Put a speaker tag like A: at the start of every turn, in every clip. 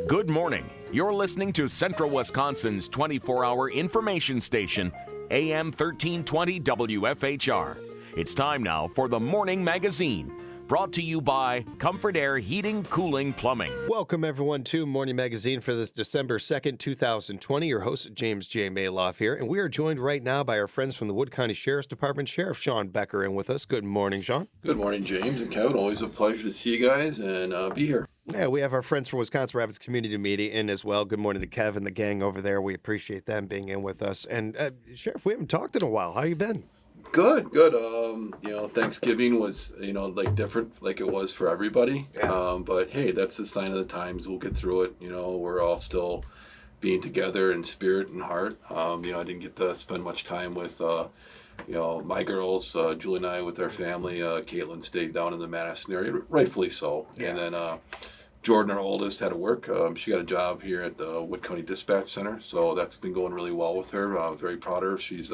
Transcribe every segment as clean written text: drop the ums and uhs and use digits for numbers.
A: Good morning. You're listening to Central Wisconsin's 24-hour information station, AM 1320 WFHR. It's time now for the Morning Magazine, brought to you by Comfort Air Heating, Cooling, Plumbing.
B: Welcome, everyone, to Morning Magazine for this December 2nd, 2020. Your host, James J. Malouf here, and we are joined right now by our friends from the Wood County Sheriff's Department, Sheriff Shawn Becker, in with us. Good morning, Shawn.
C: Good morning, James and Kevin. Always a pleasure to see you guys and be here.
B: Yeah, we have our friends from Wisconsin Rapids Community Media in as well. Good morning to Kev and the gang over there. We appreciate them being in with us. And Sheriff, we haven't talked in a while. How you been?
C: Good. Thanksgiving was, like different like it was for everybody.
B: Yeah.
C: But hey, that's the sign of the times. We'll get through it. We're all still being together in spirit and heart. I didn't get to spend much time with, my girls, Julie and I with our family. Caitlin stayed down in the Madison area, rightfully so.
B: Yeah.
C: And then Jordan, our oldest, had to work. She got a job here at the Wood County Dispatch Center, so that's been going really well with her. Very proud of her. She's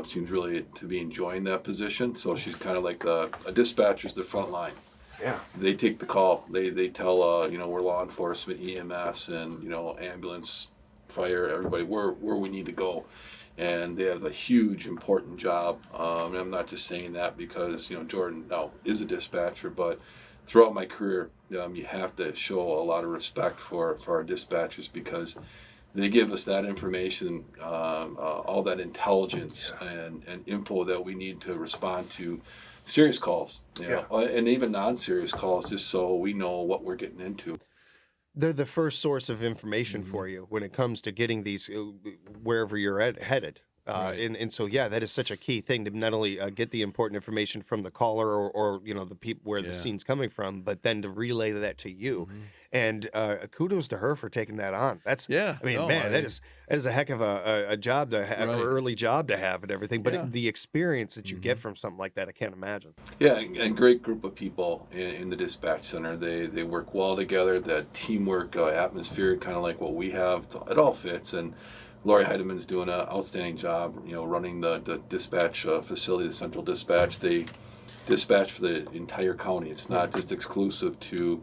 C: seems really to be enjoying that position. So she's kind of like a dispatcher's the front line.
B: Yeah.
C: They take the call. They tell we're law enforcement, EMS, and ambulance, fire, everybody where we need to go. And they have a huge, important job. And I'm not just saying that because Jordan now is a dispatcher, but throughout my career, you have to show a lot of respect for our dispatchers because they give us that information, all that intelligence and info that we need to respond to serious calls, and even non-serious calls, just so we know what we're getting into.
B: They're the first source of information for you when it comes to getting these wherever you're headed.
C: Right.
B: And so, that is such a key thing to not only get the important information from the caller or the people where the scene's coming from, but then to relay that to you. Mm-hmm. And kudos to her for taking that on. That is a heck of a job to have, an early job to have and everything. But the experience that you get from something like that, I can't imagine.
C: Yeah, and great group of people in the dispatch center. They work well together. That teamwork atmosphere, kind of like what we have, it all fits. And Lori Heidemann's doing an outstanding job, running the dispatch facility, the central dispatch. They dispatch for the entire county. It's not just exclusive to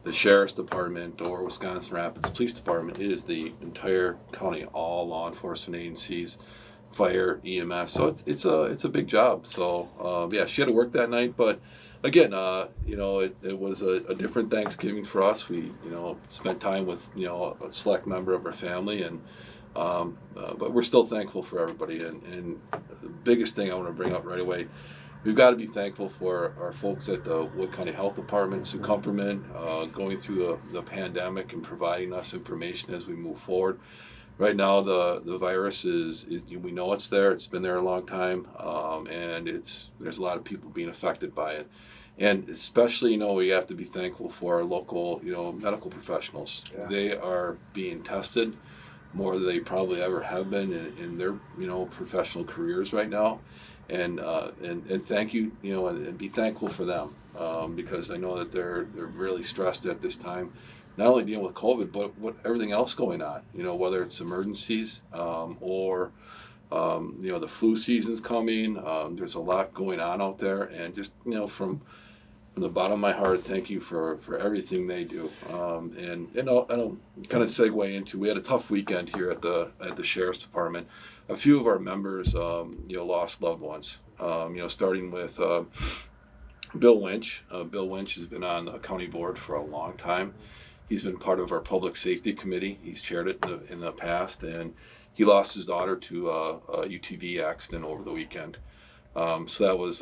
C: the Sheriff's Department or Wisconsin Rapids Police Department. It is the entire county, all law enforcement agencies, fire, EMS. So it's a big job. So she had to work that night, but again, it was a different Thanksgiving for us. We spent time with a select member of our family, and but we're still thankful for everybody. And the biggest thing I want to bring up right away, we've got to be thankful for our folks at the Wood County Health Department, Sue Comfortman, going through the pandemic and providing us information as we move forward. Right now, the virus is we know it's there. It's been there a long time, and there's a lot of people being affected by it. And especially, we have to be thankful for our local, medical professionals. Yeah. They are being tested more than they probably ever have been in their, professional careers right now. And thank you, and be thankful for them, because I know that they're really stressed at this time, not only dealing with COVID, but what everything else going on, whether it's emergencies or, the flu season's coming. There's a lot going on out there, and just, from the bottom of my heart, thank you for everything they do. And I'll kind of segue into, we had a tough weekend here at the Sheriff's Department. A few of our members, lost loved ones. Starting with Bill Winch. Bill Winch has been on the county board for a long time. He's been part of our public safety committee. He's chaired it in the past, and he lost his daughter to a UTV accident over the weekend. So that was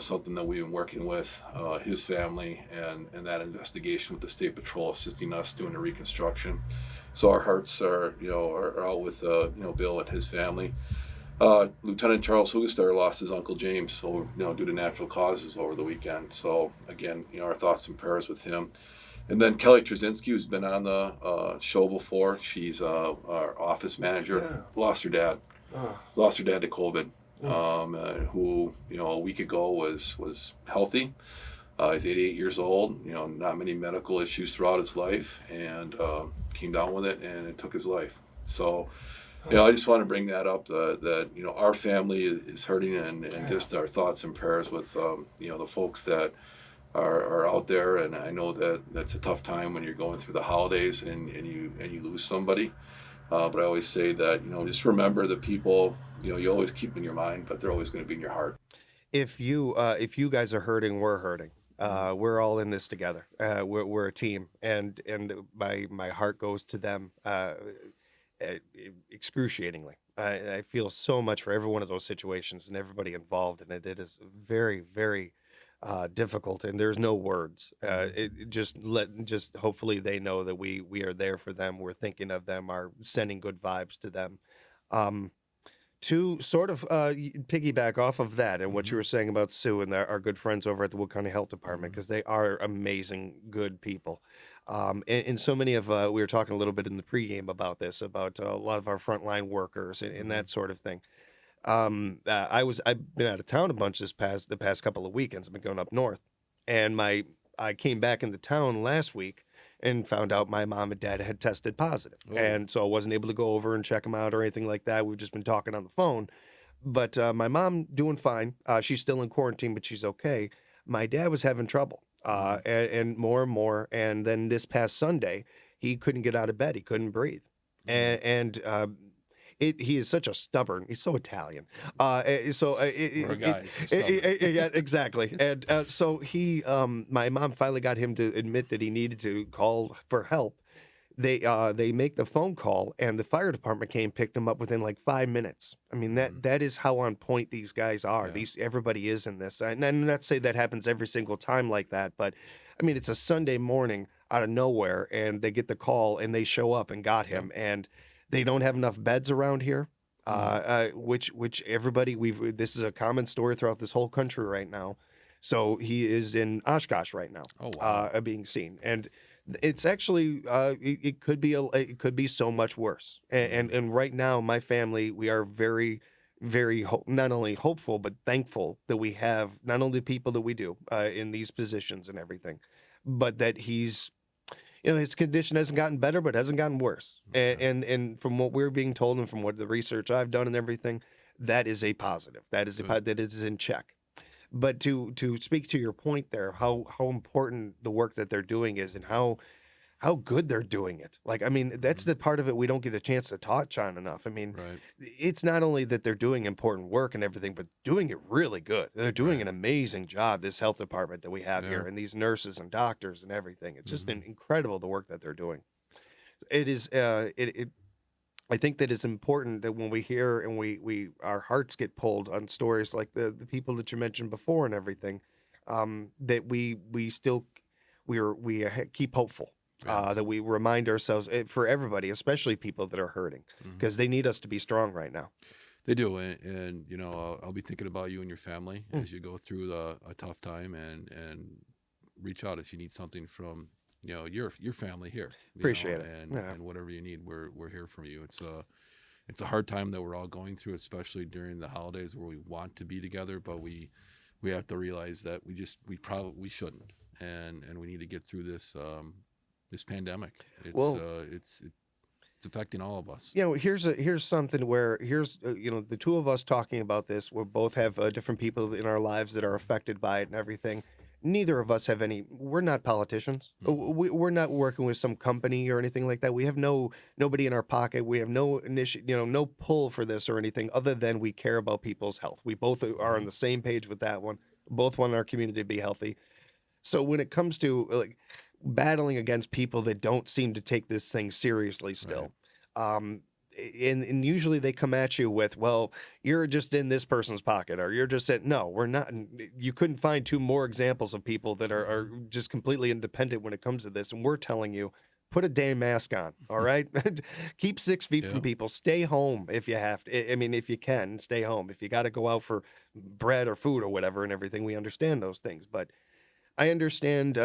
C: something that we've been working with his family and that investigation with the State Patrol assisting us doing the reconstruction. So our hearts are out with Bill and his family. Lieutenant Charles Hugestar lost his Uncle James due to natural causes over the weekend. So again, our thoughts and prayers with him. And then Kelly Trzynski, who's been on the show before, she's our office manager, lost her dad to COVID. Who a week ago was healthy. He's 88 years old. Not many medical issues throughout his life, and came down with it, and it took his life. So, I just want to bring that up. That our family is hurting, and just our thoughts and prayers with the folks that are out there, and I know that that's a tough time when you're going through the holidays and you lose somebody. But I always say that, just remember the people, you always keep in your mind, but they're always going to be in your heart.
B: If you guys are hurting, we're hurting. We're all in this together. We're a team, and my heart goes to them excruciatingly. I feel so much for every one of those situations and everybody involved in it. It is very, very difficult, and there's no words. Just hopefully they know that we are there for them. We're thinking of them, are sending good vibes to them. To sort of piggyback off of that and what you were saying about Sue and our good friends over at the Wood County Health Department, because they are amazing, good people. And so many of, we were talking a little bit in the pregame about this, about a lot of our frontline workers and that sort of thing. I've been out of town a bunch the past couple of weekends. I've been going up north, and I came back into town last week and found out my mom and dad had tested positive. Oh. And so I wasn't able to go over and check them out or anything like that. We've just been talking on the phone. But my mom doing fine. She's still in quarantine, but she's okay. My dad was having trouble and more. And then this past Sunday, he couldn't get out of bed. He couldn't breathe. He is such a stubborn. He's so Italian. Yeah, exactly. And so my mom finally got him to admit that he needed to call for help. They make the phone call, and the fire department came, picked him up within like 5 minutes. I mean, that is how on point these guys are. Yeah. Everybody is in this. And I'm not say that happens every single time like that, but I mean, it's a Sunday morning out of nowhere, and they get the call, and they show up and got him, and they don't have enough beds around here, which everybody this is a common story throughout this whole country right now. So he is in Oshkosh right now, being seen, and it's actually it could be so much worse. And right now, my family, we are very, very not only hopeful but thankful that we have not only the people that we do in these positions and everything, but that he's. His condition hasn't gotten better, but hasn't gotten worse. And from what we're being told and from what the research I've done and everything, that is a positive. That is that it is in check. But to speak to your point there, how important the work that they're doing is and how good they're doing it. Like, I mean, that's the part of it we don't get a chance to touch on enough. I mean, It's not only that they're doing important work and everything, but doing it really good. They're doing an amazing job, this health department that we have here, and these nurses and doctors and everything. It's just incredible, the work that they're doing. It is, I think that it's important that when we hear and we our hearts get pulled on stories like the people that you mentioned before and everything, that we keep hopeful. That we remind ourselves for everybody, especially people that are hurting, because they need us to be strong right now.
D: They do, and I'll be thinking about you and your family as you go through a tough time, and reach out if you need something from your family here.
B: Appreciate it,
D: and whatever you need, we're here for you. It's a hard time that we're all going through, especially during the holidays where we want to be together, but we have to realize that we probably shouldn't, and we need to get through this. This pandemic, it's affecting all of us.
B: Here's something where the two of us talking about this. We both have different people in our lives that are affected by it and everything. Neither of us have any. We're not politicians. We're not working with some company or anything like that. We have nobody in our pocket. We have no no pull for this or anything other than we care about people's health. We both are on the same page with that one. Both want our community to be healthy. So when it comes to battling against people that don't seem to take this thing seriously still. Right. And usually they come at you with, well, you're just in this person's pocket, or you're just saying, no, we're not. You couldn't find two more examples of people that are just completely independent when it comes to this. And we're telling you, put a damn mask on, all right? Keep 6 feet from people. Stay home if you have to. I mean, if you can, stay home. If you got to go out for bread or food or whatever and everything, we understand those things. But I understand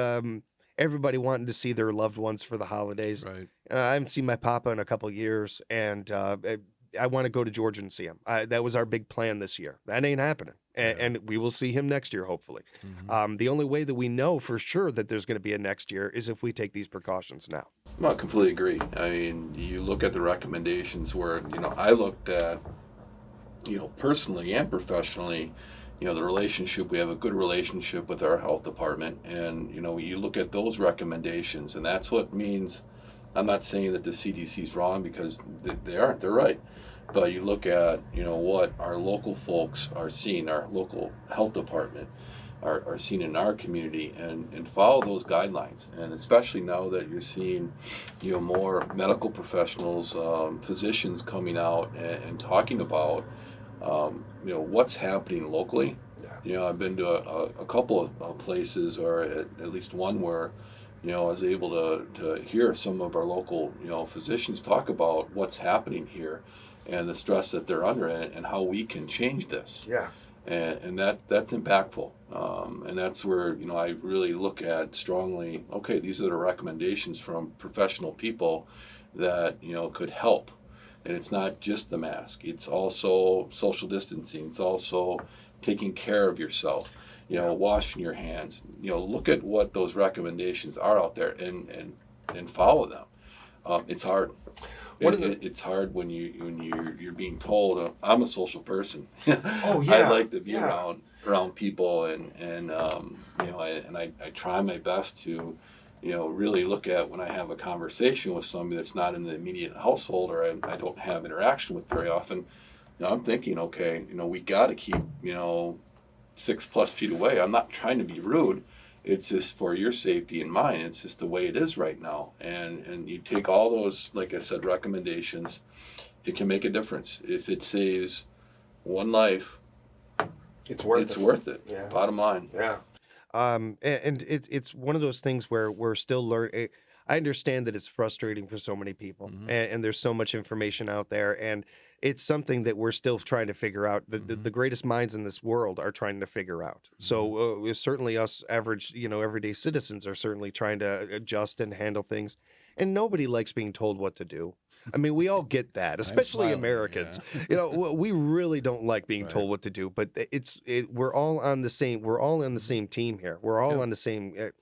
B: everybody wanting to see their loved ones for the holidays.
D: Right.
B: I haven't seen my papa in a couple of years, and I want to go to Georgia and see him. That was our big plan this year. That ain't happening, and we will see him next year, hopefully. The only way that we know for sure that there's going to be a next year is if we take these precautions now.
C: I completely agree. I mean, you look at the recommendations where, I looked at, personally and professionally, the relationship, we have a good relationship with our health department, and you look at those recommendations, and that's what means. I'm not saying that the CDC is wrong, because they aren't. They're right. But you look at what our local folks are seeing, our local health department are seeing in our community, and follow those guidelines. And especially now that you're seeing more medical professionals, physicians coming out and talking about what's happening locally. I've been to a couple of places, or at least one, where I was able to hear some of our local physicians talk about what's happening here and the stress that they're under, and how we can change this.
B: Yeah.
C: And that's impactful. And that's where I really look at strongly, okay, these are the recommendations from professional people that could help. And it's not just the mask, it's also social distancing, it's also taking care of yourself, washing your hands. Look at what those recommendations are out there, and follow them. It's hard. It's hard when you're being told. I'm a social person.
B: Oh yeah.
C: I like to be around people, and I try my best to really look at, when I have a conversation with somebody that's not in the immediate household, or I don't have interaction with very often. I'm thinking, okay, we got to keep 6+ feet away. I'm not trying to be rude. It's just for your safety and mine. It's just the way it is right now. And you take all those, like I said, recommendations, it can make a difference. If it saves one life,
B: it's worth it.
C: Yeah. Bottom line.
B: Yeah. And it's one of those things where we're still learning. I understand that it's frustrating for so many people, and there's so much information out there, and it's something that we're still trying to figure out. The greatest minds in this world are trying to figure out. So certainly us average, everyday citizens are certainly trying to adjust and handle things. And nobody likes being told what to do. I mean, we all get that, especially Americans. Yeah. We really don't like being told what to do. But we're all on the same. We're all on the same team here. We're all on the same.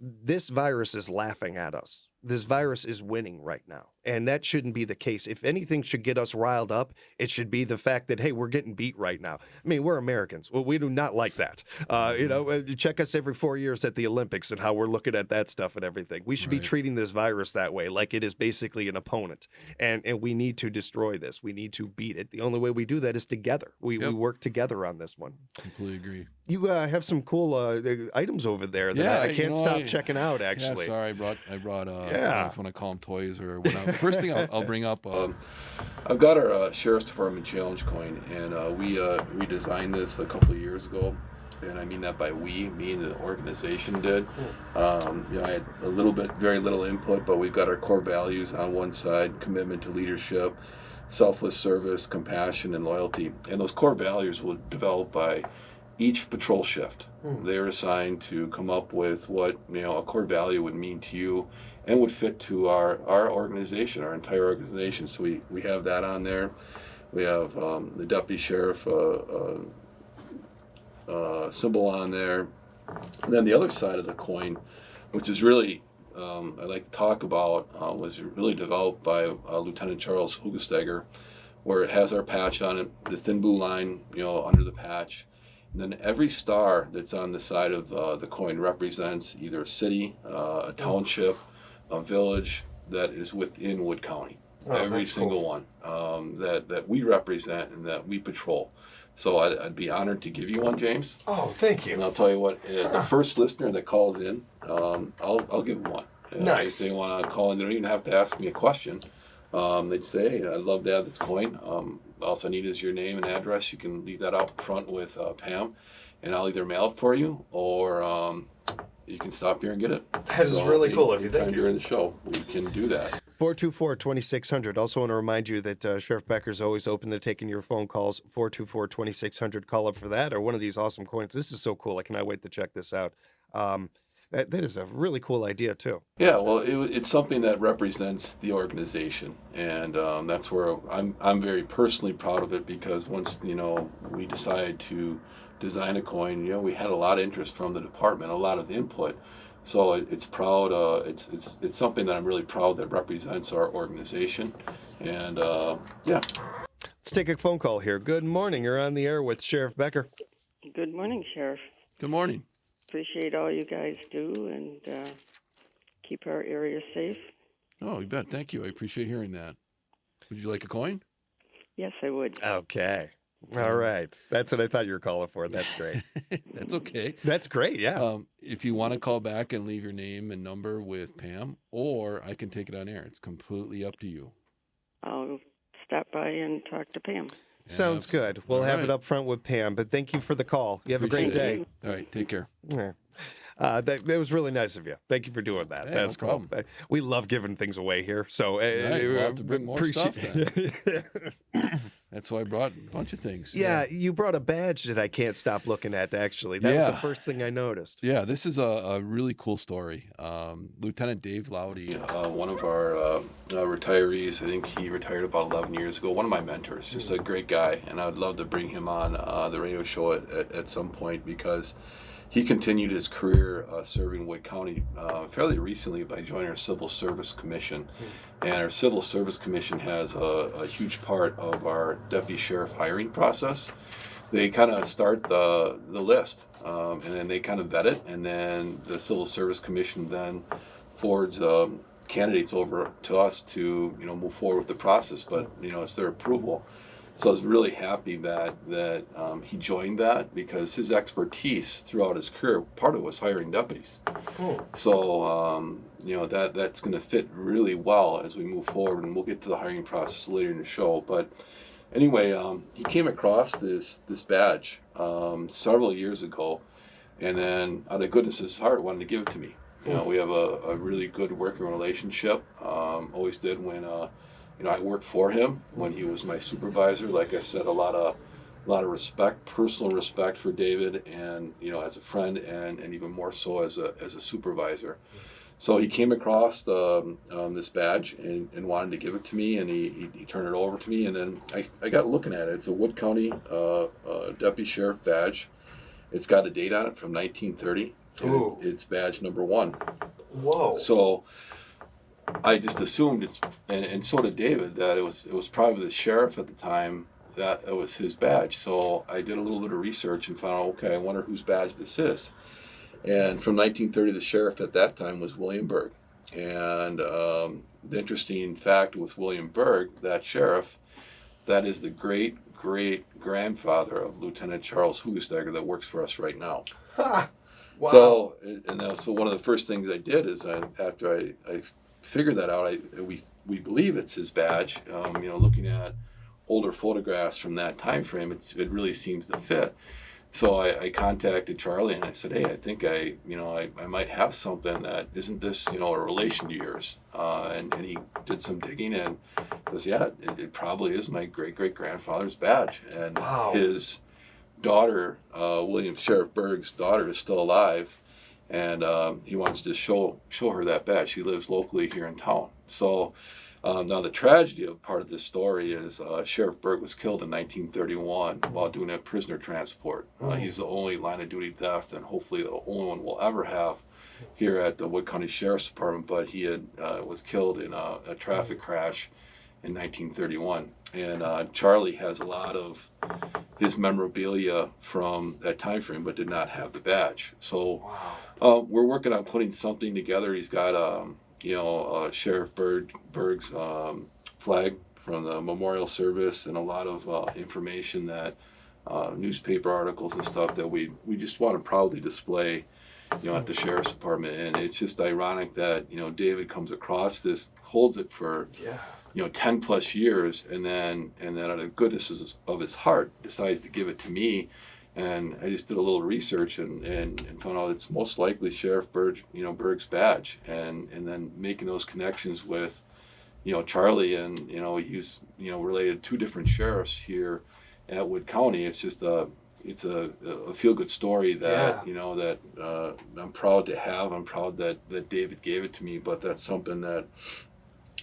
B: This virus is laughing at us. This virus is winning right now, and that shouldn't be the case. If anything should get us riled up, it should be the fact that, hey, we're getting beat right now. I mean, we're Americans. Well, we do not like that. Check us every 4 years at the Olympics and how we're looking at that stuff and everything. We should be treating this virus that way, like it is basically an opponent, and we need to destroy this. We need to beat it. The only way we do that is together. We work together on this one.
D: Completely agree.
B: You have some cool items over there that I can't stop checking out, actually.
D: Yeah, sorry, I brought I don't know if you want to call them toys or whatnot. First thing I'll bring up.
C: I've got our Sheriff's Department Challenge coin, and we redesigned this a couple of years ago. And I mean that by we, me and the organization did. I had very little input, but we've got our core values on one side: commitment to leadership, selfless service, compassion, and loyalty. And those core values were developed by each patrol shift. They're assigned to come up with what a core value would mean to you, and would fit to our organization, our entire organization. So we have that on there. We have the deputy sheriff symbol on there. And then the other side of the coin, which is really I like to talk about, was really developed by Lieutenant Charles Hugestegger, where it has our patch on it, the thin blue line under the patch. And then every star that's on the side of the coin represents either a city, a township, a village that is within Wood County. Every single one that we represent and that we patrol. So I'd be honored to give you one, James.
B: Oh, thank you.
C: And I'll tell you what, the first listener that calls in, I'll give them one.
B: Nice.
C: If they want to call in, they don't even have to ask me a question. They'd say, hey, I'd love to have this coin. All I need is your name and address. You can leave that out front with Pam, and I'll either mail it for you, or you can stop here and get it.
B: That is really cool of you. Thank you.
C: During the show, we can do that.
B: 424-2600. Also want to remind you that Sheriff Becker's always open to taking your phone calls. 424-2600. Call up for that or one of these awesome coins. This is so cool. I cannot wait to check this out. That is a really cool idea, too.
C: Yeah, well, it's something that represents the organization, and that's where I'm very personally proud of it, because once, we decided to design a coin, we had a lot of interest from the department, a lot of input. So it's proud. It's something that I'm really proud that represents our organization, and yeah.
B: Let's take a phone call here. Good morning. You're on the air with Sheriff Becker.
E: Good morning, Sheriff.
D: Good morning.
E: Appreciate all you guys do and keep our area safe.
D: Oh, you bet. Thank you. I appreciate hearing that. Would you like a coin?
E: Yes, I would.
B: Okay. All right. That's what I thought you were calling for. That's great.
D: That's okay.
B: That's great. Yeah.
D: If you want to call back and leave your name and number with Pam, or I can take it on air. It's completely up to you.
E: I'll stop by and talk to Pam.
B: Sounds good. We'll have it up front with Pam, but thank you for the call. You have a great day.
D: All right. Take care.
B: Yeah. That was really nice of you. Thank you for doing that.
D: Hey,
B: That's
D: no
B: cool.
D: problem.
B: We love giving things away here. So
D: Right, we'll have to bring more stuff
B: appreciate-
D: That's why I brought a bunch of things.
B: Yeah, you brought a badge that I can't stop looking at, actually. That was the
D: Yeah.
B: first thing I noticed.
D: Yeah, this is a really cool story. Lieutenant Dave Lowdy,
C: One of our retirees, I think he retired about 11 years ago, one of my mentors, just a great guy. And I would love to bring him on the radio show at some point because he continued his career serving Wood County fairly recently by joining our Civil Service Commission. And our Civil Service Commission has a huge part of our deputy sheriff hiring process. They kind of start the list, and then they kind of vet it, and then the Civil Service Commission then forwards candidates over to us to move forward with the process. But it's their approval. So I was really happy that he joined that because his expertise throughout his career, part of it was hiring deputies. So that's going to fit really well as we move forward, and we'll get to the hiring process later in the show. But anyway, he came across this badge several years ago, and then out of the goodness of his heart wanted to give it to me. We have a really good working relationship. Always did when I worked for him when he was my supervisor. Like I said, a lot of respect, personal respect for David, and as a friend, and even more so as a supervisor. So he came across this badge and wanted to give it to me, and he turned it over to me, and then I got looking at it. It's a Wood County Deputy Sheriff badge. It's got a date on it from 1930. And it's badge number 1.
B: Whoa.
C: So I just assumed and so did David, that it was probably the sheriff at the time that it was his badge. So I did a little bit of research and found out, okay, I wonder whose badge this is. And from 1930, the sheriff at that time was William Berg. And the interesting fact with William Berg, that sheriff, that is the great-great-grandfather of Lieutenant Charles Hugesteiger that works for us right now.
B: Ha! Wow.
C: So one of the first things I did is after I figured that out, we believe it's his badge. Looking at older photographs from that time frame, it really seems to fit. So I contacted Charlie and I said, hey, I think I might have something that isn't this a relation to yours. And he did some digging and goes, yeah, it probably is my great-great-grandfather's badge. And
B: Wow.
C: His daughter, William Sheriff Berg's daughter, is still alive, and he wants to show her that badge. She lives locally here in town. So now the tragedy of part of this story is Sheriff Berg was killed in 1931 while doing a prisoner transport. He's the only line of duty death, and hopefully the only one we'll ever have here at the Wood County Sheriff's Department. But he was killed in a traffic crash in 1931. And Charlie has a lot of his memorabilia from that time frame, but did not have the badge. So we're working on putting something together. He's got Sheriff Berg's flag from the memorial service, and a lot of information that newspaper articles and stuff that we just want to proudly display at the Sheriff's Department. And it's just ironic that David comes across this, holds it for 10 plus years, and then out of the goodness of his heart decides to give it to me. And I just did a little research and found out it's most likely Sheriff Berg's badge, and then making those connections with Charlie, and he's related to 2 different sheriffs here at Wood County. It's just a feel good story that that I'm proud to have. I'm proud that David gave it to me, but that's something that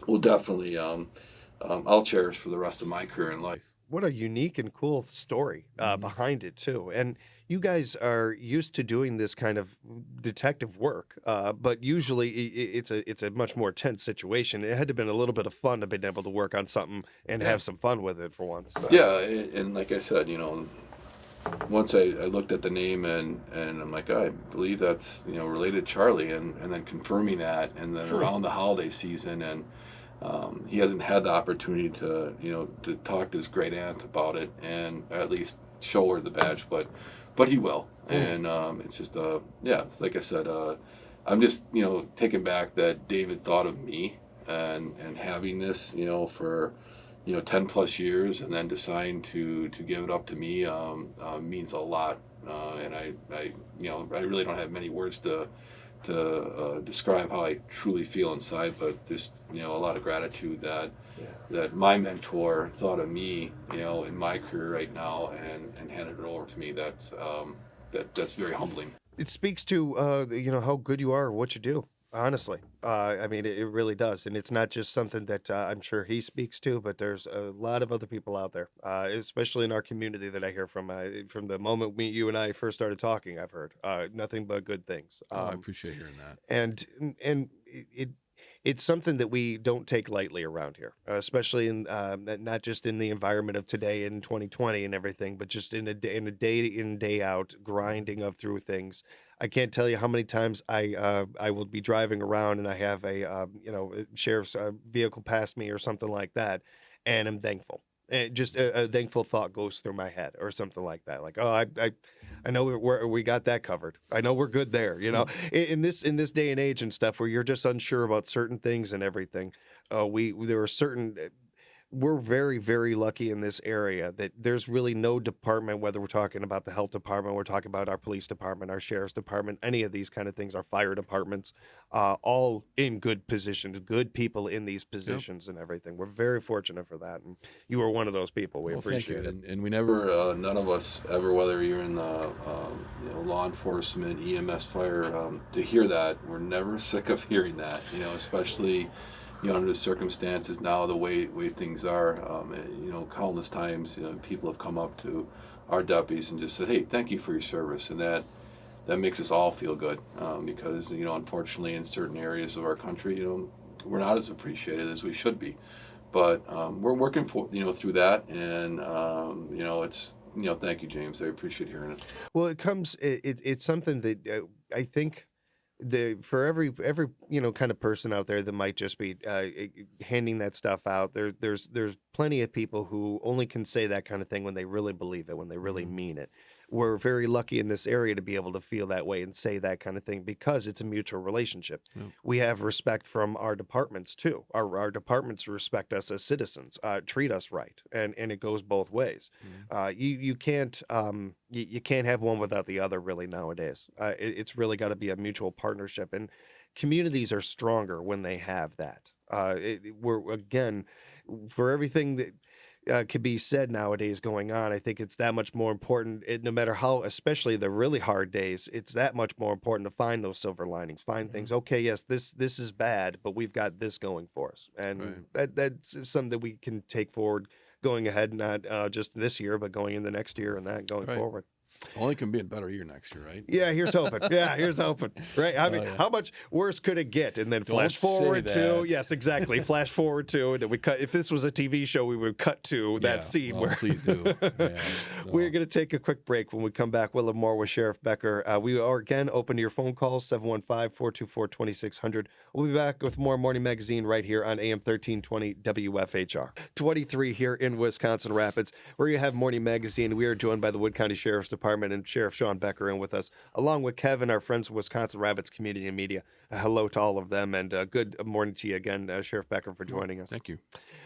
C: will definitely I'll cherish for the rest of my career in life.
B: What a unique and cool story behind it too. And you guys are used to doing this kind of detective work, but usually it's a much more tense situation. It had to have been a little bit of fun to be able to work on something and have some fun with it for once.
C: Yeah, and like I said, once I looked at the name and I'm like, oh, I believe that's related to Charlie, and then confirming that, and then around the holiday season, and he hasn't had the opportunity to to talk to his great aunt about it and at least show her the badge, but he will, and it's just it's like I said, I'm just taken back that David thought of me and having this for 10 plus years, and then deciding to give it up to me means a lot, and I really don't have many words to describe how I truly feel inside, but just a lot of gratitude that my mentor thought of me in my career right now and handed it over to me. That's very humbling.
B: It speaks to how good you are at what you do. Honestly, I mean, it really does, and it's not just something that I'm sure he speaks to, but there's a lot of other people out there, especially in our community, that I hear from the moment you and I first started talking. I've heard nothing but good things.
D: I appreciate hearing that.
B: And it's something that we don't take lightly around here, especially in not just in the environment of today in 2020 and everything, but just in a day in day out grinding of through things. I can't tell you how many times I will be driving around and I have a sheriff's vehicle past me or something like that, and I'm thankful. And just a thankful thought goes through my head or something like that. Like, oh, I know we got that covered. I know we're good there. In this day and age and stuff where you're just unsure about certain things and everything. There are certain. We're very, very lucky in this area that there's really no department, whether we're talking about the health department, we're talking about our police department, our sheriff's department, any of these kind of things, our fire departments, all in good positions, good people in these positions and everything. We're very fortunate for that. And you are one of those people. We appreciate it.
C: And we never, none of us ever, whether you're in the law enforcement, EMS, fire, to hear that, we're never sick of hearing that, especially under the circumstances now, the way things are, countless times, people have come up to our deputies and just said, "Hey, thank you for your service," and that makes us all feel good, because unfortunately, in certain areas of our country, we're not as appreciated as we should be, but we're working through that, and it's thank you, James. I appreciate hearing it.
B: Well, it's something that I think. For every kind of person out there that might just be handing that stuff out, there's plenty of people who only can say that kind of thing when they really believe it, when they really mean it. We're very lucky in this area to be able to feel that way and say that kind of thing because it's a mutual relationship. Yep. We have respect from our departments too. Our departments respect us as citizens, treat us right, and it goes both ways. You can't you can't have one without the other really nowadays. It's really got to be a mutual partnership, and communities are stronger when they have that. We're again, for everything that could be said nowadays going on, I think it's that much more important, no matter how, especially the really hard days, it's that much more important to find those silver linings, find things. Okay, yes, this is bad, but we've got this going for us. And that's something that we can take forward going ahead, not just this year, but going in the next year and that going forward.
D: Only can be a better year next year, right?
B: Yeah, here's hoping. Here's hoping. Right? I mean, how much worse could it get? And then flash forward to, yes, exactly. Flash forward to, and we cut. If this was a TV show, we would cut to that scene where.
D: Please do.
B: We're going to take a quick break. When we come back, we'll have more with Sheriff Becker. We are again open to your phone calls, 715-424-2600. We'll be back with more Morning Magazine right here on AM 1320 WFHR. 23 here in Wisconsin Rapids, where you have Morning Magazine. We are joined by the Wood County Sheriff's Department and Sheriff Shawn Becker in with us, along with Kevin, our friends of Wisconsin Rapids Community and Media. Hello to all of them, and good morning to you again, Sheriff Becker, for joining us.
D: Thank you.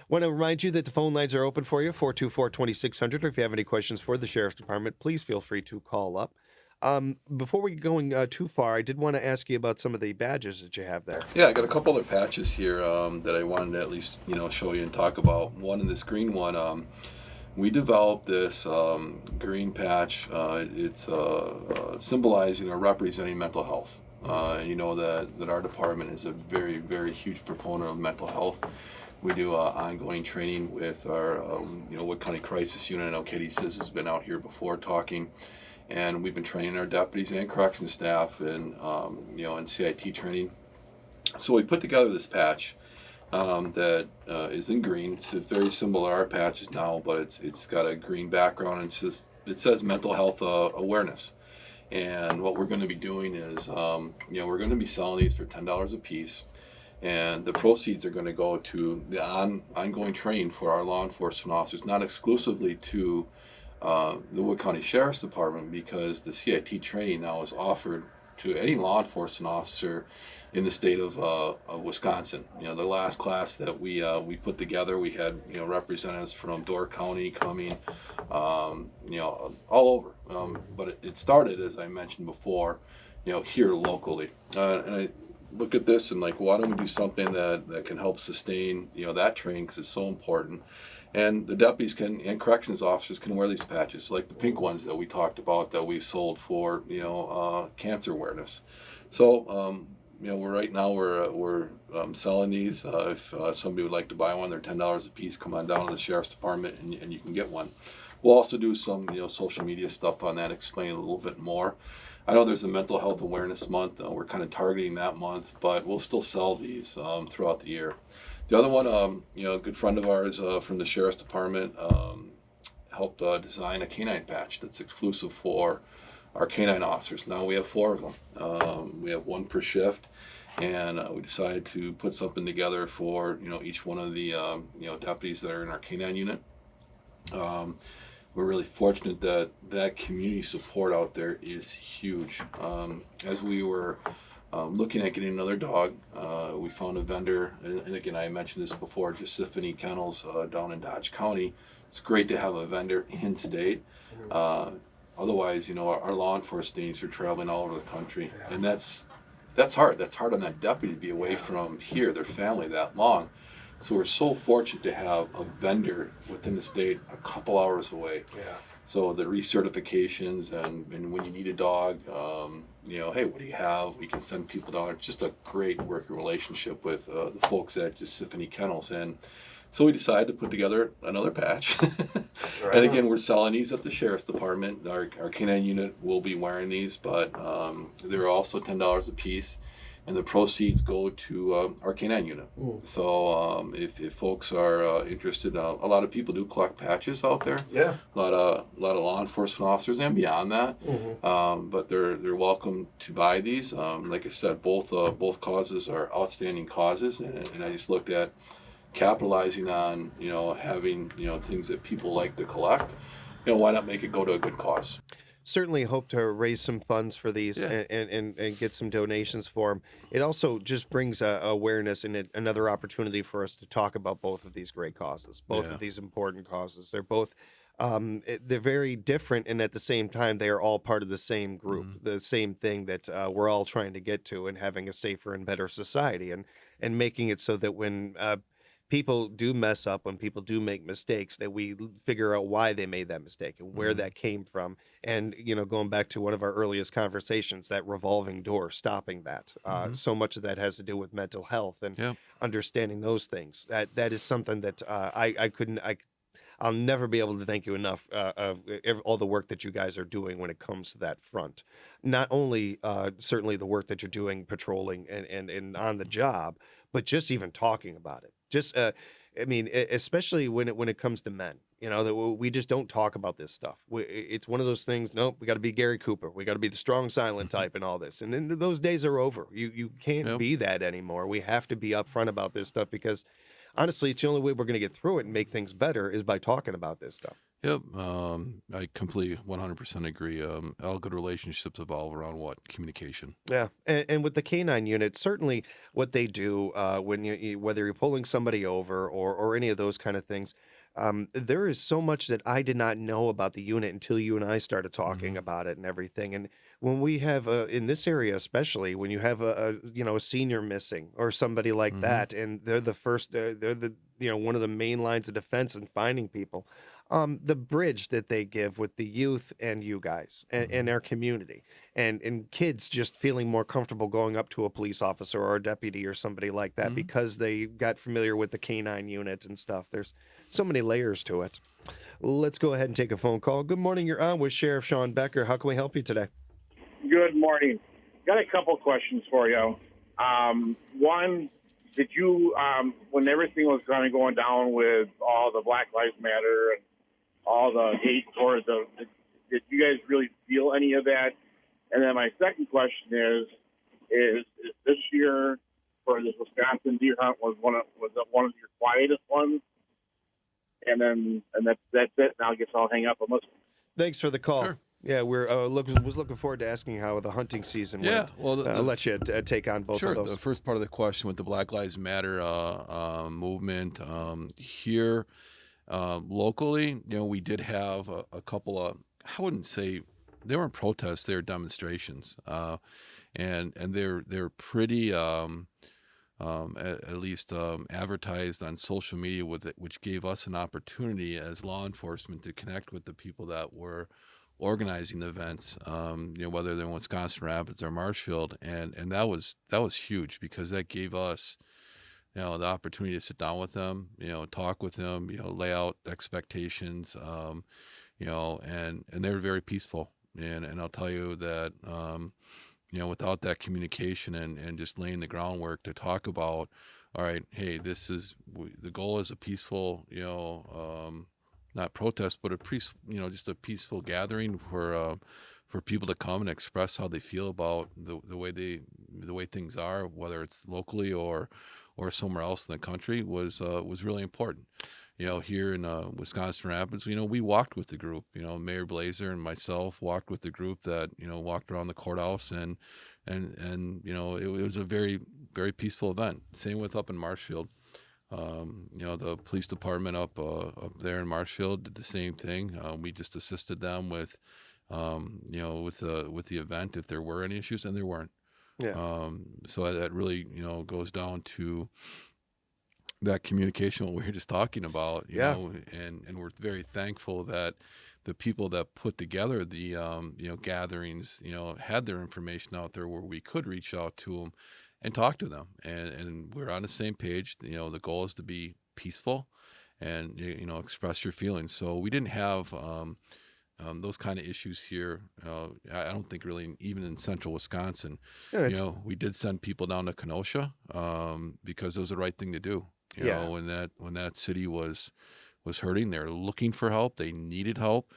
B: Want to remind you that the phone lines are open for you, 424-2600. If you have any questions for the Sheriff's Department, please feel free to call up. Before we get going too far, I did want to ask you about some of the badges that you have there.
C: Yeah, I got a couple other patches here that I wanted to at least show you and talk about. One in this green one. We developed this green patch. It's symbolizing or representing mental health. And you know that our department is a very, very huge proponent of mental health. We do ongoing training with our Wood County Crisis Unit. I know Katie Sis has been out here before talking. And we've been training our deputies and correction staff and in CIT training. So we put together this patch that is in green. It's very similar to our patches now, but it's got a green background, and it's just it says mental health awareness. And what we're going to be doing is, we're going to be selling these for $10 a piece. And the proceeds are going to go to the ongoing training for our law enforcement officers, not exclusively to the Wood County Sheriff's Department, because the CIT training now is offered to any law enforcement officer in the state of Wisconsin. The last class that we put together, we had representatives from Door County coming, all over. But it started, as I mentioned before, here locally. And I look at this and like, why don't we do something that can help sustain that training, because it's so important. And the deputies and corrections officers can wear these patches, like the pink ones that we talked about that we sold for, cancer awareness. So, we're selling these. If somebody would like to buy one, they're $10 a piece. Come on down to the Sheriff's Department and you can get one. We'll also do some, social media stuff on that, explain a little bit more. I know there's a mental health awareness month. We're kind of targeting that month, but we'll still sell these throughout the year. The other one, a good friend of ours from the Sheriff's Department helped design a canine patch that's exclusive for our canine officers. Now we have 4 of them. We have 1 per shift, and we decided to put something together for each one of the deputies that are in our canine unit. We're really fortunate that community support out there is huge. As we were looking at getting another dog, we found a vendor, and again, I mentioned this before, Giuseppe Kennels down in Dodge County. It's great to have a vendor in state. Otherwise, our law enforcement teams are traveling all over the country, and that's hard. That's hard on that deputy to be away from here, their family, that long. So we're so fortunate to have a vendor within the state a couple hours away. Yeah. So the recertifications and when you need a dog, hey, what do you have? We can send people down. It's just a great working relationship with the folks at Giuseppe Kennels. And so we decided to put together another patch. Right. And again, we're selling these at the Sheriff's Department. Our canine unit will be wearing these, but they're also $10 a piece. And the proceeds go to our canine unit. So if folks are interested, a lot of people do collect patches out there. Yeah. A lot of law enforcement officers and beyond that. But they're welcome to buy these. Like I said, both causes are outstanding causes, and I just looked at capitalizing on having things that people like to collect. Why not make it go to a good cause?
B: Certainly hope to raise some funds for these and get some donations for them. It also just brings awareness and another opportunity for us to talk about both of these great causes, both of these important causes. They're both they're very different, and at the same time, they are all part of the same group, the same thing that we're all trying to get to, and having a safer and better society, and making it so that when people do mess up, when people do make mistakes, that we figure out why they made that mistake and where that came from. And, going back to one of our earliest conversations, that revolving door, stopping that. So much of that has to do with mental health and understanding those things. That is something that I'll never be able to thank you enough of all the work that you guys are doing when it comes to that front. Not only certainly the work that you're doing patrolling and on the job, but just even talking about it. Just, especially when it comes to men, that we just don't talk about this stuff. It's one of those things. Nope, we got to be Gary Cooper. We got to be the strong, silent type and all this. And then those days are over. You can't be that anymore. We have to be upfront about this stuff because, honestly, it's the only way we're going to get through it and make things better is by talking about this stuff.
D: Yep. I completely 100% agree. All good relationships evolve around what? Communication.
B: Yeah. And with the canine unit, certainly what they do when whether you're pulling somebody over or any of those kind of things, there is so much that I did not know about the unit until you and I started talking about it and everything. And when we have in this area, especially when you have a senior missing or somebody like that, and they're the first, they're the one of the main lines of defense in finding people. The bridge that they give with the youth and you guys and our community and kids just feeling more comfortable going up to a police officer or a deputy or somebody like that because they got familiar with the canine unit and stuff. There's so many layers to it. Let's go ahead and take a phone call. Good morning. You're on with Sheriff Shawn Becker. How can we help you today?
F: Good morning. Got a couple questions for you. One, did you, when everything was kind of going down with all the Black Lives Matter and all the hate towards the did you guys really feel any of that? And then my second question is this year for this Wisconsin deer hunt was one of your quietest ones? And that's it. Now I guess I'll hang up and listen.
B: Thanks for the call.
D: Sure.
B: Yeah, we're was looking forward to asking how the hunting season went.
D: Yeah, well,
B: I'll let you take on both
D: sure.
B: of those.
D: The first part of the question with the Black Lives Matter movement here locally, we did have a couple of, I wouldn't say they weren't protests, they were demonstrations, and they're pretty at least advertised on social media which gave us an opportunity as law enforcement to connect with the people that were organizing the events, whether they're in Wisconsin Rapids or Marshfield, and that was huge because that gave us, the opportunity to sit down with them, talk with them, lay out expectations, and they were very peaceful, and I'll tell you that, without that communication and just laying the groundwork to talk about, all right, hey, the goal is a peaceful, not protest, but just a peaceful gathering for people to come and express how they feel about the way things are, whether it's locally or somewhere else in the country, was really important. Here in Wisconsin Rapids, we walked with the group. Mayor Blazer and myself walked with the group that walked around the courthouse, and it was a very, very peaceful event. Same with up in Marshfield. The police department up there in Marshfield did the same thing. We just assisted them with the event if there were any issues, and there weren't.
B: Yeah.
D: So that really goes down to that communication, what we were just talking about. And we're very thankful that the people that put together the gatherings had their information out there where we could reach out to them and talk to them, and we're on the same page. The goal is to be peaceful and express your feelings. So we didn't have those kind of issues here. I don't think really even in central Wisconsin.
B: Yeah,
D: we did send people down to Kenosha because it was the right thing to do. When that city was hurting, they're looking for help, they needed help.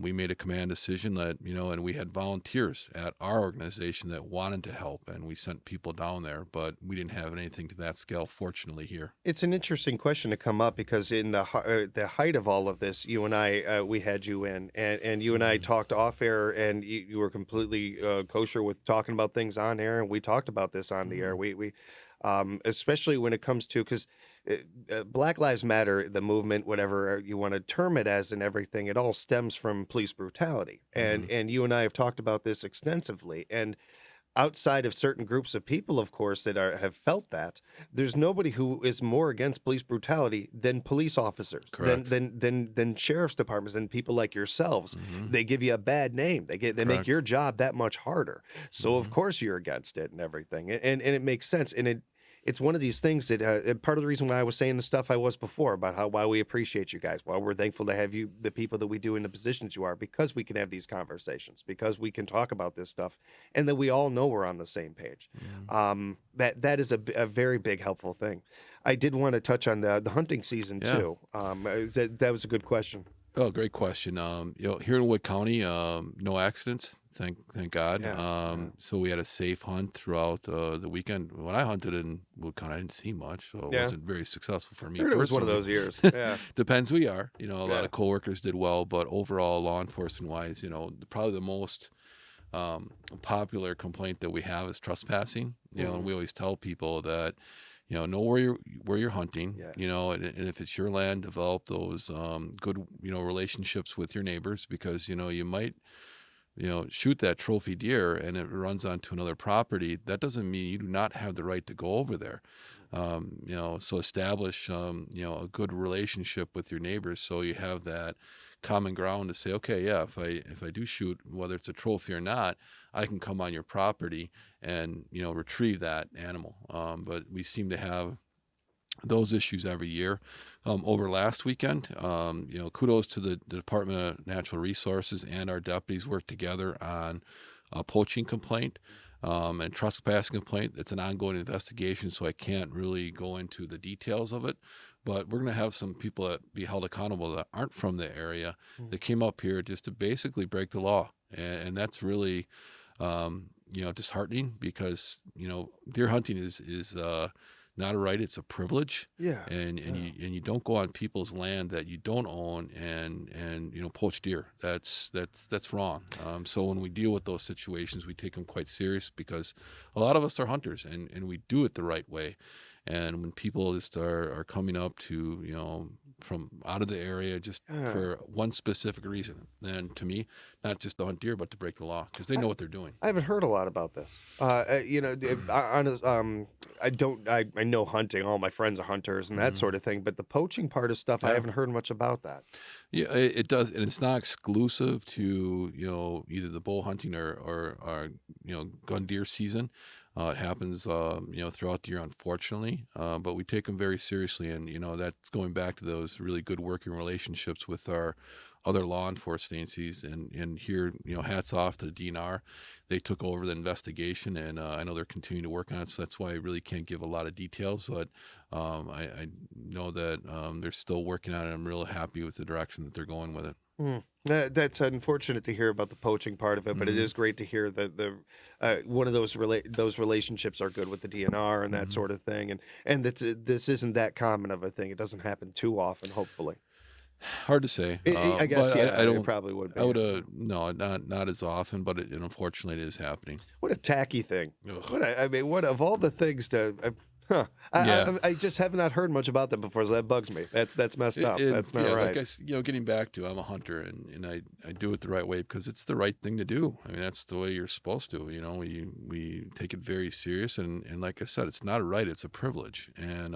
D: We made a command decision that, and we had volunteers at our organization that wanted to help, and we sent people down there, but we didn't have anything to that scale, fortunately, here.
B: It's an interesting question to come up because in the height of all of this, you and I, we had you in, and you and I talked off air, and you were completely kosher with talking about things on air, and we talked about this on the air. We especially when it comes to, because Black Lives Matter, the movement, whatever you want to term it as, and everything, it all stems from police brutality. And you and I have talked about this extensively. And outside of certain groups of people, of course, that have felt that, there's nobody who is more against police brutality than police officers, than sheriff's departments, and people like yourselves. They give you a bad name. They make your job that much harder. So of course you're against it and everything. And it makes sense. And it's one of these things that part of the reason why I was saying the stuff I was before about why we appreciate you guys, why we're thankful to have you, the people that we do in the positions you are, because we can have these conversations, because we can talk about this stuff, and that we all know we're on the same page. That is a very big helpful thing. I did want to touch on the hunting season too. That was a good question.
D: Oh, great question. Here in Wood County, no accidents. Thank God. So we had a safe hunt throughout the weekend. When I hunted in Wood County, I didn't see much, so it wasn't very successful for me.
B: It was one of those years. Yeah,
D: depends who you are. A lot of coworkers did well, but overall, law enforcement wise, probably the most popular complaint that we have is trespassing. And we always tell people that know where you're hunting. And if it's your land, develop those good relationships with your neighbors, because you might shoot that trophy deer and it runs onto another property. That doesn't mean you do not have the right to go over there. So establish a good relationship with your neighbors, so you have that common ground to say, okay, yeah, if I do shoot, whether it's a trophy or not, I can come on your property and retrieve that animal. But we seem to have those issues every year. Over last weekend, kudos to the Department of Natural Resources, and our deputies worked together on a poaching complaint. And trespassing complaint, it's an ongoing investigation, so I can't really go into the details of it. But we're going to have some people that be held accountable that aren't from the area that came up here just to basically break the law. And that's really, disheartening because, deer hunting is not a right, it's a privilege.
B: Yeah.
D: And you don't go on people's land that you don't own and poach deer. That's wrong. So when we deal with those situations, we take them quite serious because a lot of us are hunters and we do it the right way. And when people just are coming up to, from out of the area just for one specific reason, then to me, not just to hunt deer, but to break the law because they know what they're doing.
B: I haven't heard a lot about this. I know hunting. All my friends are hunters and that sort of thing, but the poaching part of stuff, I haven't heard much about that.
D: Yeah, it does, and it's not exclusive to either the bow hunting or gun deer season. It happens throughout the year, unfortunately, but we take them very seriously, and that's going back to those really good working relationships with our other law enforcement agencies, and here hats off to the DNR. They took over the investigation, and I know they're continuing to work on it, so that's why I really can't give a lot of details, but I know that they're still working on it. I'm really happy with the direction that they're going with it.
B: That's unfortunate to hear about the poaching part of it, but it is great to hear that one of those relationships are good with the DNR and that sort of thing, and this isn't that common of a thing. It doesn't happen too often, hopefully.
D: Hard to say.
B: I guess
D: but I don't.
B: it probably would be.
D: I would no, not as often, but unfortunately, it is happening.
B: What a tacky thing!
D: Ugh.
B: What of all the things to? I just have not heard much about them before, so that bugs me. That's messed up. That's not right.
D: Like getting back to, I'm a hunter, and I do it the right way because it's the right thing to do. I mean, that's the way you're supposed to. We take it very serious, and like I said, it's not a right; it's a privilege, and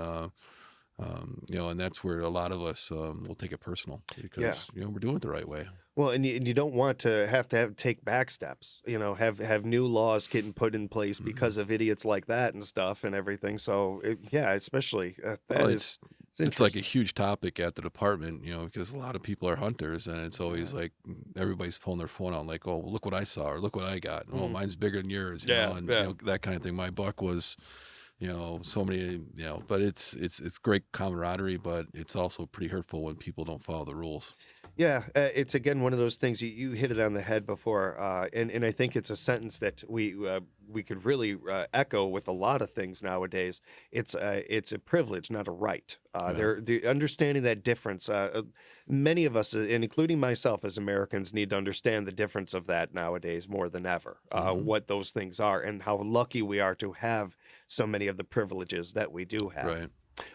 D: and that's where a lot of us will take it personal because we're doing it the right way.
B: Well, and you don't want to have take back steps, have new laws getting put in place because of idiots like that and stuff and everything. So, especially
D: it's like a huge topic at the department, because a lot of people are hunters, and it's always like everybody's pulling their phone out, like, oh, look what I saw or look what I got. Oh, mine's bigger than yours, that kind of thing. My buck was, so many, but it's great camaraderie, but it's also pretty hurtful when people don't follow the rules.
B: Yeah, it's again one of those things you hit it on the head before, and I think it's a sentence that we could really echo with a lot of things nowadays. It's a privilege, not a right. The understanding that difference. Many of us, and including myself as Americans, need to understand the difference of that nowadays more than ever. What those things are and how lucky we are to have so many of the privileges that we do have.
D: Right.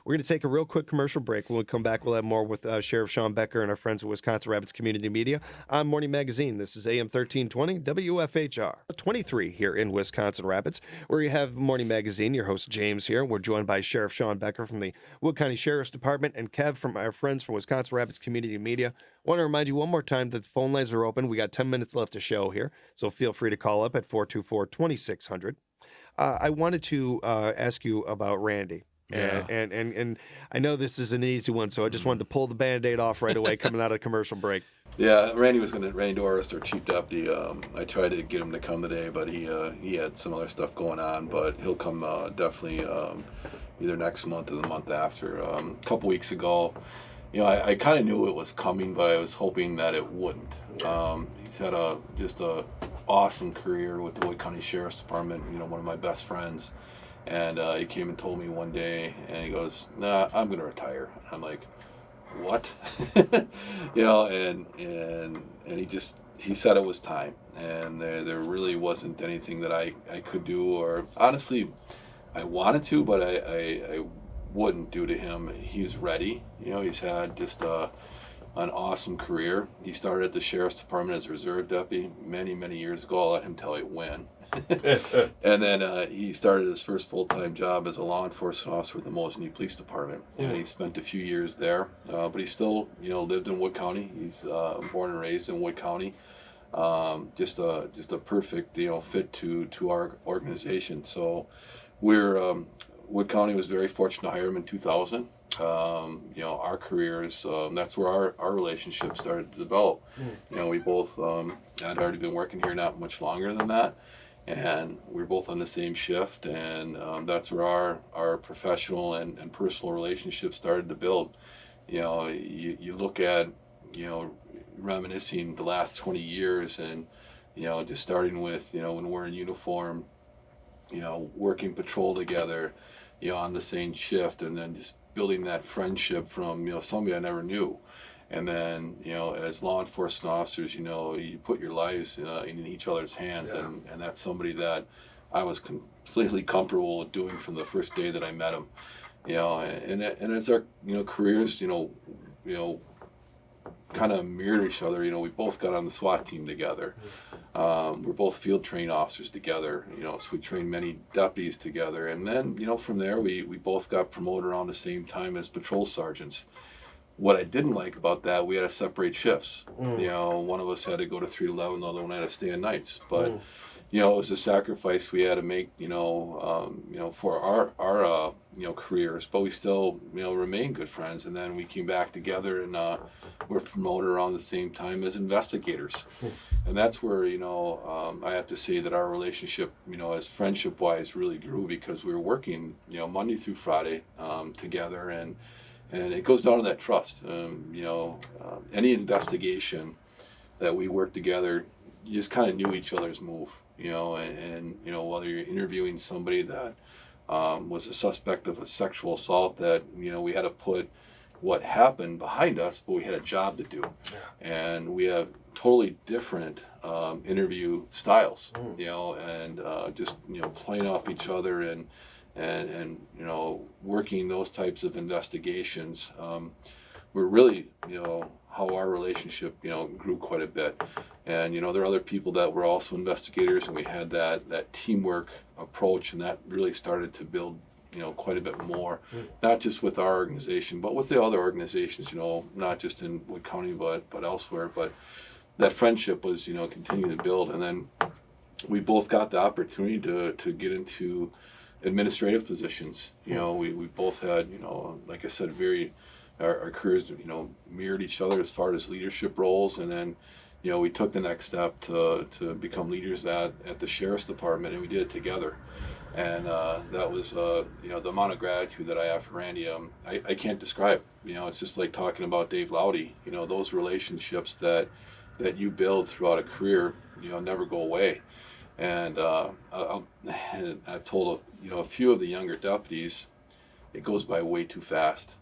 B: We're going to take a real quick commercial break. When we come back, we'll have more with Sheriff Shawn Becker and our friends at Wisconsin Rapids Community Media on Morning Magazine. This is AM 1320 WFHR 23 here in Wisconsin Rapids, where you have Morning Magazine. Your host, James, here. We're joined by Sheriff Shawn Becker from the Wood County Sheriff's Department and Kev from our friends from Wisconsin Rapids Community Media. Want to remind you one more time that the phone lines are open. We got 10 minutes left to show here, so feel free to call up at 424-2600. I wanted to ask you about Randy.
D: Yeah.
B: And I know this is an easy one, so I just wanted to pull the Band-Aid off right away coming out of the commercial break.
C: Yeah, Randy Doris, our chief deputy. I tried to get him to come today, but he had some other stuff going on. But he'll come definitely either next month or the month after. A couple weeks ago, I kind of knew it was coming, but I was hoping that it wouldn't. He's had just a awesome career with the Wood County Sheriff's Department. One of my best friends. And he came and told me one day, and he goes, "Nah, I'm going to retire." I'm like, "What?" And he said it was time, and there really wasn't anything that I could do, or honestly, I wanted to, but I wouldn't do to him. He's ready. He's had just an awesome career. He started at the Sheriff's Department as a reserve deputy many, many years ago. I'll let him tell you when. And then he started his first full-time job as a law enforcement officer with the Multimedia Police Department, and he spent a few years there. But he still, lived in Wood County. He's born and raised in Wood County. Just a perfect, fit to our organization. So Wood County was very fortunate to hire him in 2000. Our careers, that's where our relationship started to develop. We both had already been working here not much longer than that. and we were both on the same shift, and that's where our professional and personal relationships started to build. You look at, reminiscing the last 20 years, and just starting with, when we're in uniform, working patrol together, on the same shift, and then just building that friendship from, somebody I never knew. And then, as law enforcement officers, you put your lives in each other's hands, and that's somebody that I was completely comfortable with doing from the first day that I met him. And as our, careers, kind of mirror each other. We both got on the SWAT team together. We're both field trained officers together, so we trained many deputies together. And then, from there, we both got promoted around the same time as patrol sergeants. What I didn't like about that, we had to separate shifts. One of us had to go to 3 to 11, the other one had to stay on nights. But, it was a sacrifice we had to make, for our careers. But we still, remain good friends. And then we came back together, and we're promoted around the same time as investigators. And that's where, I have to say that our relationship, as friendship-wise, really grew, because we were working, Monday through Friday together, and it goes down to that trust. Any investigation that we worked together, you just kind of knew each other's move, and whether you're interviewing somebody that was a suspect of a sexual assault, that, we had to put what happened behind us, but we had a job to do. And we have totally different interview styles, and just, playing off each other, and working those types of investigations, were really, how our relationship, grew quite a bit. And, there are other people that were also investigators, and we had that teamwork approach, and that really started to build, quite a bit more, not just with our organization, but with the other organizations, not just in Wood County, but elsewhere. But that friendship was, continuing to build. And then we both got the opportunity to get into administrative positions. We both had, like I said, our careers, mirrored each other as far as leadership roles. And then, we took the next step to become leaders at the Sheriff's Department, and we did it together. And that was, the amount of gratitude that I have for Randy, I can't describe. It's just like talking about Dave Lowdy. Those relationships that you build throughout a career, never go away. And I've told a few of the younger deputies, it goes by way too fast.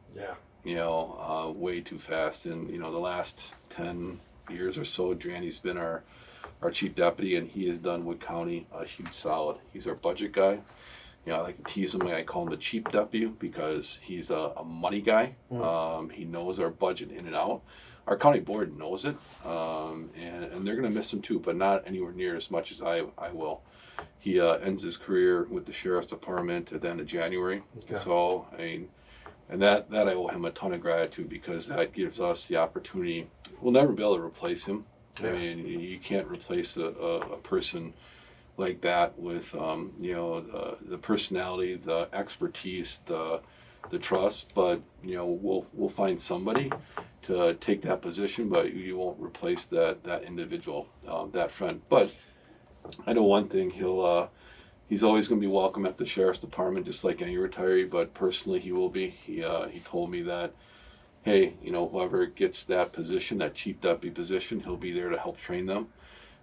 C: Way too fast. And the last 10 years or so, Drandy's been our chief deputy, and he has done Wood County a huge solid. He's our budget guy. I like to tease him. I call him the cheap deputy, because he's a money guy. He knows our budget in and out. Our county board knows it, and they're going to miss him too, but not anywhere near as much as I will. He ends his career with the Sheriff's Department at the end of January. So, and that I owe him a ton of gratitude, because that gives us the opportunity. We'll never be able to replace him. You can't replace a person like that with, the personality, the expertise, the trust. But, we'll find somebody to take that position, but you won't replace that individual, that friend. But I know one thing, he's always going to be welcome at the Sheriff's Department, just like any retiree, but personally he will be. He told me that, hey, whoever gets that position, that chief deputy position, he'll be there to help train them.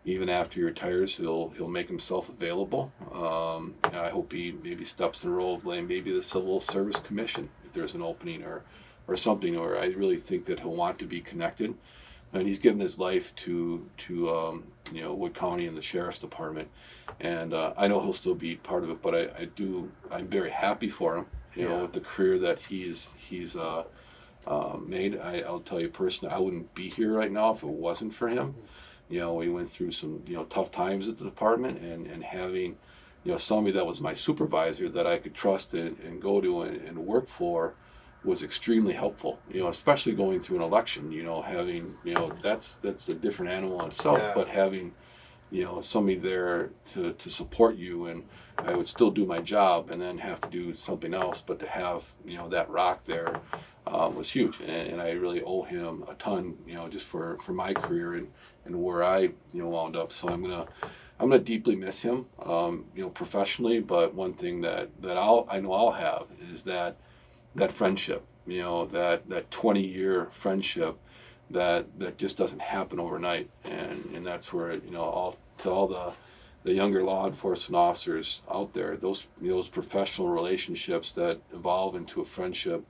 C: Even after he retires, he'll make himself available. I hope he maybe steps in the role of maybe the Civil Service Commission, if there's an opening or something, or I really think that he'll want to be connected. And he's given his life to Wood County and the Sheriff's Department, and I know he'll still be part of it. But I'm very happy for him, with the career that he's made. I'll tell you personally, I wouldn't be here right now if it wasn't for him. We went through some tough times at the department, and having somebody that was my supervisor that I could trust and go to and work for was extremely helpful, especially going through an election, having, that's a different animal in itself, but having, somebody there to support you, and I would still do my job and then have to do something else, but to have, that rock there was huge. And I really owe him a ton, just for my career and where I, wound up. So I'm going to I'm gonna deeply miss him, professionally. But one thing that I know I'll have is that friendship, that 20-year friendship that just doesn't happen overnight, and that's where all to all the younger law enforcement officers out there, those professional relationships that evolve into a friendship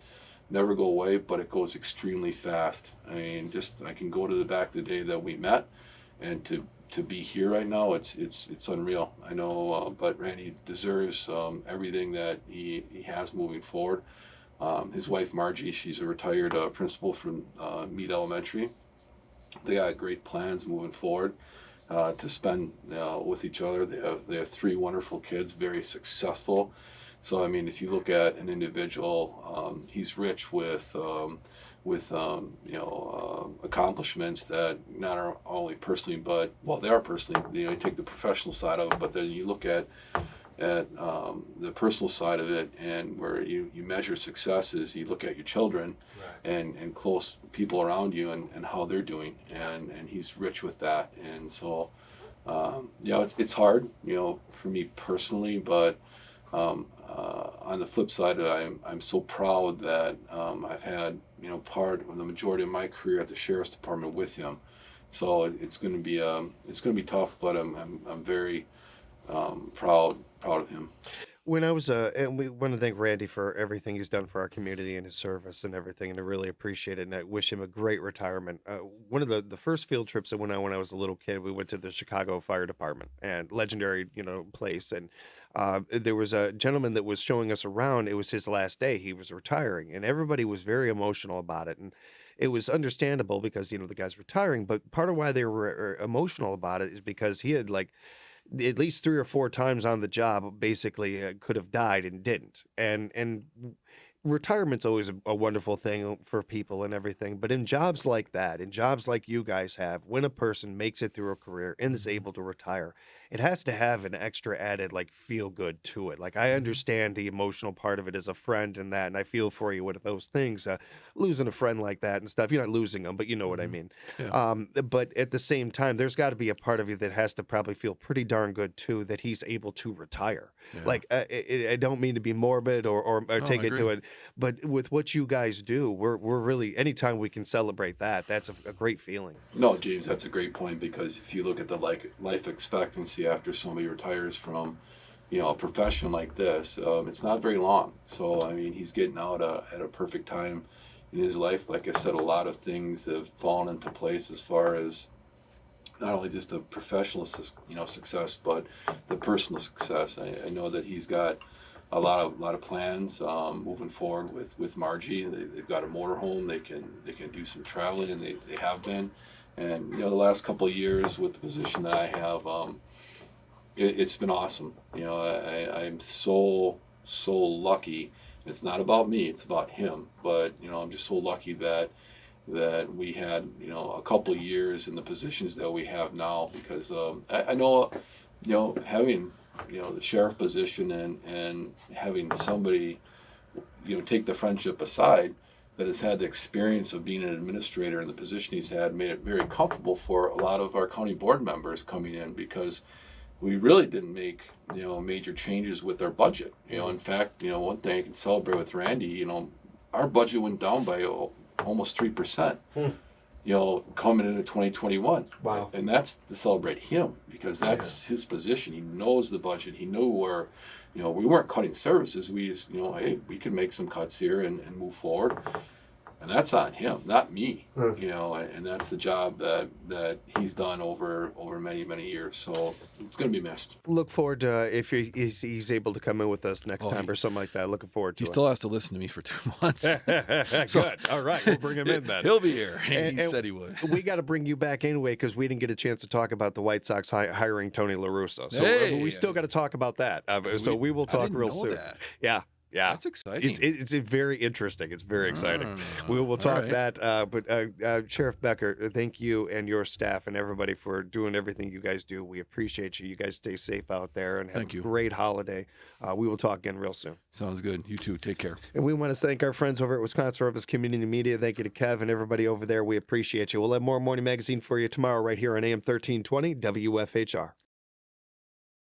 C: never go away, but it goes extremely fast. I mean, I can go to the back of the day that we met, and to be here right now, it's unreal. I know, but Randy deserves everything that he has moving forward. His wife Margie, she's a retired principal from Meade Elementary. They got great plans moving forward to spend with each other. They have 3 wonderful kids, very successful. So I mean, if you look at an individual, he's rich with accomplishments that not only personally, but they are personally. You take the professional side of it, but then you look at the personal side of it, and where you measure success is you look at your children, right, and close people around you and how they're doing, and he's rich with that. And so it's hard for me personally, but on the flip side, I'm so proud that I've had part of the majority of my career at the sheriff's department with him. So it's going to be tough, but I'm very proud of him.
B: When I was and we want to thank Randy for everything he's done for our community and his service and everything, and I really appreciate it. And I wish him a great retirement. One of the first field trips I went on when I was a little kid, we went to the Chicago Fire Department, and legendary place. And there was a gentleman that was showing us around. It was his last day; he was retiring, and everybody was very emotional about it. And it was understandable because the guy's retiring. But part of why they were emotional about it is because he had at least 3 or 4 times on the job, basically could have died and didn't. And retirement's always a wonderful thing for people and everything. But in jobs like that, in jobs like you guys have, when a person makes it through a career and is able to retire, it has to have an extra added feel good to it. I understand the emotional part of it as a friend and that, and I feel for you with those things, losing a friend like that and stuff. You're not losing them, but you know what I mean.
D: Yeah.
B: But at the same time, there's got to be a part of you that has to probably feel pretty darn good too that he's able to retire.
D: Yeah.
B: I don't mean to be morbid or take
D: I
B: it to
D: agree.
B: it, but with what you guys do, we're really, anytime we can celebrate that's a great feeling.
C: No, James, that's a great point, because if you look at the life expectancy after somebody retires from a profession like this, it's not very long. So I mean, he's getting out at a perfect time in his life. Like I said, a lot of things have fallen into place as far as not only just the professional success, but the personal success. I know that he's got a lot of plans moving forward with Margie. They've got a motorhome. They can do some traveling, and they have been. And the last couple of years with the position that I have, it's been awesome. I'm so lucky. It's not about me; it's about him. But I'm just so lucky that we had a couple of years in the positions that we have now, because I know having the sheriff position and having somebody take the friendship aside that has had the experience of being an administrator in the position he's had, made it very comfortable for a lot of our county board members coming in, because we really didn't make major changes with our budget. In fact, one thing I can celebrate with Randy, our budget went down by almost 3%. Coming into 2021.
B: Wow.
C: And that's to celebrate him, because that's his position. He knows the budget. He knew where, we weren't cutting services. We just, hey, we can make some cuts here and move forward. And that's on him, not me. And that's the job that he's done over many years. So it's going to be missed.
B: Look forward to if he's able to come in with us next time or something like that. Looking forward to
D: He
B: it.
D: still has to listen to me for 2 months.
B: Good. All right, we'll bring him in then.
D: He'll be here. He said he would.
B: We got to bring you back anyway, because we didn't get a chance to talk about the White Sox hiring Tony La Russa. So we still got to talk about that. So we will talk real soon.
D: That.
B: Yeah.
D: That's exciting.
B: It's very interesting. It's very exciting. We will talk that. But Sheriff Becker, thank you and your staff and everybody for doing everything you guys do. We appreciate you. You guys stay safe out there and have a great holiday. We will talk again real soon.
D: Sounds good. You too. Take care.
B: And we want to thank our friends over at Wisconsin Rivers Community Media. Thank you to Kev and everybody over there. We appreciate you. We'll have more Morning Magazine for you tomorrow right here on AM 1320 WFHR.